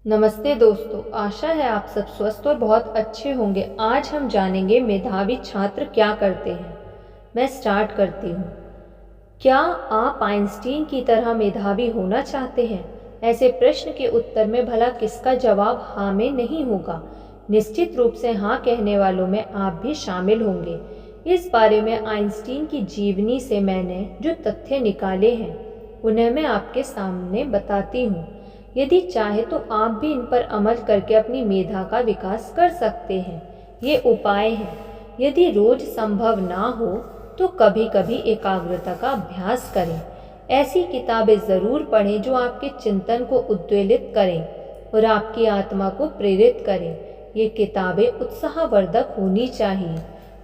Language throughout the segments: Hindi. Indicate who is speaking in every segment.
Speaker 1: नमस्ते दोस्तों, आशा है आप सब स्वस्थ और बहुत अच्छे होंगे। आज हम जानेंगे मेधावी छात्र क्या करते हैं। मैं स्टार्ट करती हूँ। क्या आप आइंस्टीन की तरह मेधावी होना चाहते हैं? ऐसे प्रश्न के उत्तर में भला किसका जवाब हाँ में नहीं होगा? निश्चित रूप से हाँ कहने वालों में आप भी शामिल होंगे। इस बारे में आइंस्टीन की जीवनी से मैंने जो तथ्य निकाले हैं उन्हें मैं आपके सामने बताती हूँ। यदि चाहे तो आप भी इन पर अमल करके अपनी मेधा का विकास कर सकते हैं। ये उपाय हैं। यदि रोज संभव ना हो तो कभी कभी एकाग्रता का अभ्यास करें। ऐसी किताबें ज़रूर पढ़ें जो आपके चिंतन को उद्वेलित करें और आपकी आत्मा को प्रेरित करें। ये किताबें उत्साहवर्धक होनी चाहिए।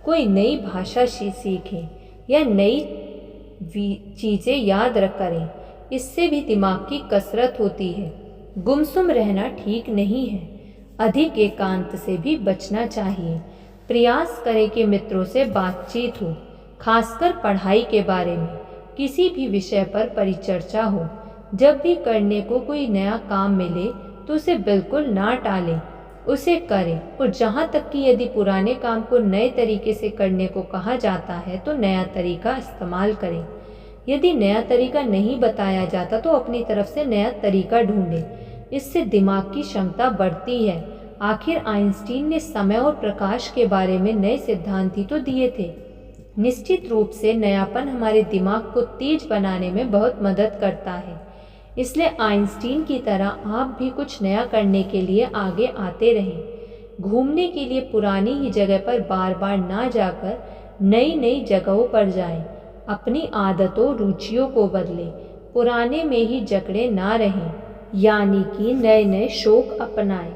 Speaker 1: कोई नई भाषा सीखें या नई चीज़ें याद करें। इससे भी दिमाग की कसरत होती है। गुमसुम रहना ठीक नहीं है। अधिक एकांत से भी बचना चाहिए। प्रयास करें कि मित्रों से बातचीत हो, खासकर पढ़ाई के बारे में। किसी भी विषय पर परिचर्चा हो। जब भी करने को कोई नया काम मिले तो उसे बिल्कुल ना टालें, उसे करें। और जहाँ तक कि यदि पुराने काम को नए तरीके से करने को कहा जाता है तो नया तरीका इस्तेमाल करें। यदि नया तरीका नहीं बताया जाता तो अपनी तरफ से नया तरीका ढूंढें। इससे दिमाग की क्षमता बढ़ती है। आखिर आइंस्टीन ने समय और प्रकाश के बारे में नए सिद्धांत ही तो दिए थे। निश्चित रूप से नयापन हमारे दिमाग को तेज बनाने में बहुत मदद करता है। इसलिए आइंस्टीन की तरह आप भी कुछ नया करने के लिए आगे आते रहें। घूमने के लिए पुरानी ही जगह पर बार बार ना जाकर नई नई जगहों पर जाएं। अपनी आदतों रुचियों को बदलें। पुराने में ही जकड़े ना रहें, यानी कि नए नए शौक अपनाएं।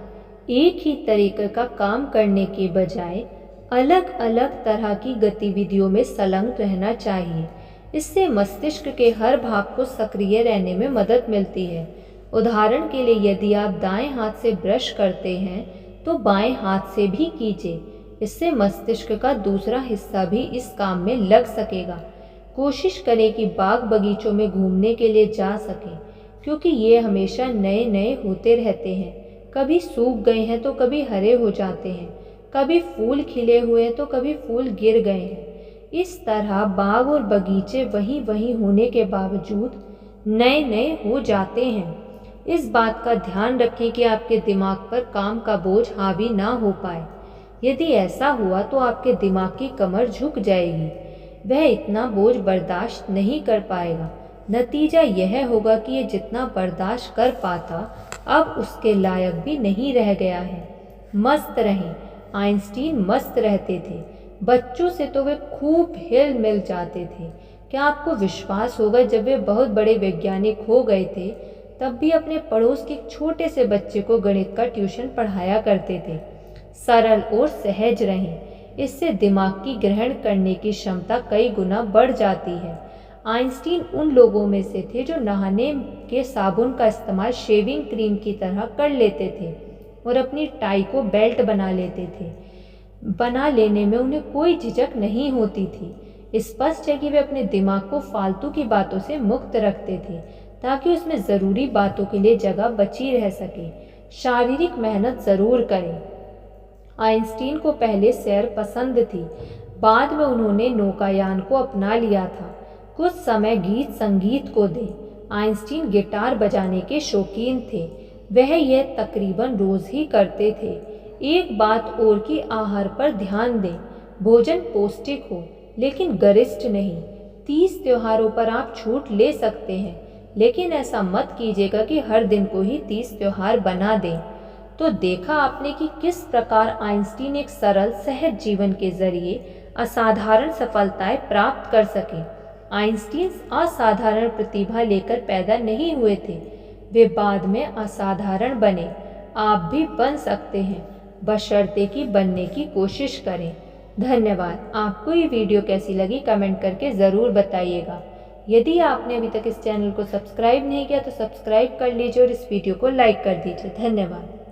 Speaker 1: एक ही तरीके का काम करने के बजाय अलग अलग तरह की गतिविधियों में संलग्न रहना चाहिए। इससे मस्तिष्क के हर भाग को सक्रिय रहने में मदद मिलती है। उदाहरण के लिए यदि आप दाएं हाथ से ब्रश करते हैं तो बाएं हाथ से भी कीजिए। इससे मस्तिष्क का दूसरा हिस्सा भी इस काम में लग सकेगा। कोशिश करें कि बाग बगीचों में घूमने के लिए जा सकें, क्योंकि ये हमेशा नए नए होते रहते हैं। कभी सूख गए हैं तो कभी हरे हो जाते हैं, कभी फूल खिले हुए हैं तो कभी फूल गिर गए हैं। इस तरह बाग और बगीचे वहीं वहीं होने के बावजूद नए नए हो जाते हैं। इस बात का ध्यान रखें कि आपके दिमाग पर काम का बोझ हावी ना हो पाए। यदि ऐसा हुआ तो आपके दिमाग की कमर झुक जाएगी। वह इतना बोझ बर्दाश्त नहीं कर पाएगा। नतीजा यह होगा कि यह जितना बर्दाश्त कर पाता अब उसके लायक भी नहीं रह गया है। मस्त रहें। आइंस्टीन मस्त रहते थे। बच्चों से तो वे खूब हिल मिल जाते थे। क्या आपको विश्वास होगा, जब वे बहुत बड़े वैज्ञानिक हो गए थे तब भी अपने पड़ोस के एक छोटे से बच्चे को गणित का ट्यूशन पढ़ाया करते थे। सरल और सहज रहें। इससे दिमाग की ग्रहण करने की क्षमता कई गुना बढ़ जाती है। आइंस्टीन उन लोगों में से थे जो नहाने के साबुन का इस्तेमाल शेविंग क्रीम की तरह कर लेते थे और अपनी टाई को बेल्ट बना लेते थे। बना लेने में उन्हें कोई झिझक नहीं होती थी। स्पष्ट है कि वे अपने दिमाग को फालतू की बातों से मुक्त रखते थे ताकि उसमें ज़रूरी बातों के लिए जगह बची रह सके। शारीरिक मेहनत ज़रूर करें। आइंस्टीन को पहले सैर पसंद थी, बाद में उन्होंने नौकायान को अपना लिया था। कुछ समय गीत संगीत को दें। आइंस्टीन गिटार बजाने के शौकीन थे। वह यह तकरीबन रोज ही करते थे। एक बात और कि आहार पर ध्यान दें। भोजन पौष्टिक हो लेकिन गरिष्ठ नहीं। 30 त्योहारों पर आप छूट ले सकते हैं, लेकिन ऐसा मत कीजिएगा कि हर दिन को ही 30 त्योहार बना दें। तो देखा आपने कि किस प्रकार आइंस्टीन एक सरल सहज जीवन के जरिए असाधारण सफलताएं प्राप्त कर सके। आइंस्टीन असाधारण प्रतिभा लेकर पैदा नहीं हुए थे, वे बाद में असाधारण बने। आप भी बन सकते हैं, बशर्ते कि बनने की कोशिश करें। धन्यवाद। आपको ये वीडियो कैसी लगी कमेंट करके ज़रूर बताइएगा। यदि आपने अभी तक इस चैनल को सब्सक्राइब नहीं किया तो सब्सक्राइब कर लीजिए और इस वीडियो को लाइक कर दीजिए। धन्यवाद।